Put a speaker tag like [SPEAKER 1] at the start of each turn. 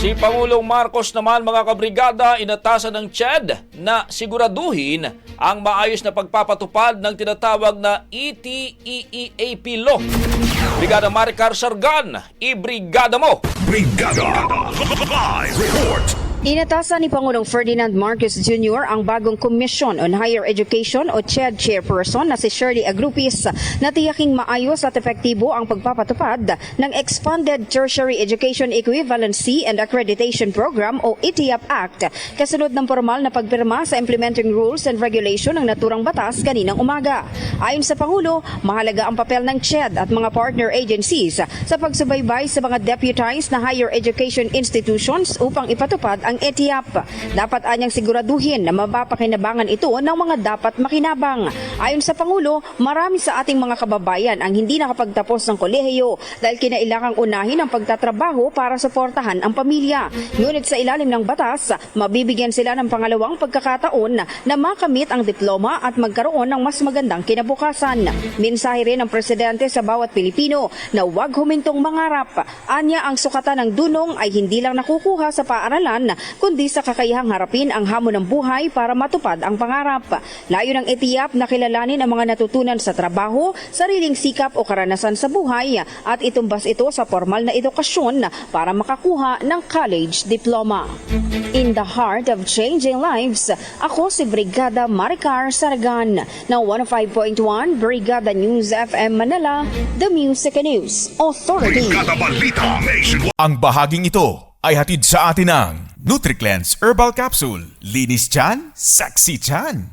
[SPEAKER 1] Si Pangulong Marcos naman mga kabrigada inatasan ng CHED na siguraduhin ang maayos na pagpapatupad ng tinatawag na ETEEAP law. Brigada Maricar Sargan, ibrigada mo!
[SPEAKER 2] Brigada Live Report.
[SPEAKER 3] Inatasan ni Pangulong Ferdinand Marcos Jr. ang bagong Commission on Higher Education o CHED Chairperson na si Shirley Agrupis na tiyaking maayos at epektibo ang pagpapatupad ng Expanded Tertiary Education Equivalency and Accreditation Program o ETIAP Act kasunod ng formal na pagpirma sa Implementing Rules and Regulation ng naturang batas kaninang umaga. Ayon sa Pangulo, mahalaga ang papel ng CHED at mga partner agencies sa pagsubaybay sa mga deputized na higher education institutions upang ipatupad ang ETIAP. Dapat anyang siguraduhin na mapapakinabangan ito ng mga dapat makinabang. Ayon sa Pangulo, marami sa ating mga kababayan ang hindi nakapagtapos ng kolehiyo dahil kinailangang unahin ang pagtatrabaho para suportahan ang pamilya. Ngunit sa ilalim ng batas, mabibigyan sila ng pangalawang pagkakataon na makamit ang diploma at magkaroon ng mas magandang kinabukasan. Mensahe rin ng Presidente sa bawat Pilipino na huwag humintong mangarap. Anya ang sukatan ng dunong ay hindi lang nakukuha sa paaralan kundi sa kakayahang harapin ang hamon ng buhay para matupad ang pangarap. Layo ng ETIAP na kilalanin ang mga natutunan sa trabaho, sariling sikap o karanasan sa buhay at itumbas ito sa formal na edukasyon para makakuha ng college diploma. In the heart of changing lives, ako si Brigada Maricar Sargan ng 105.1 Brigada News FM Manila, The Music and News Authority.
[SPEAKER 2] Brigada Balita Nationwide.
[SPEAKER 4] Ang bahaging ito ay hatid sa atin ng NutriCleanse Herbal Capsule. Linis tiyan, sexy tiyan.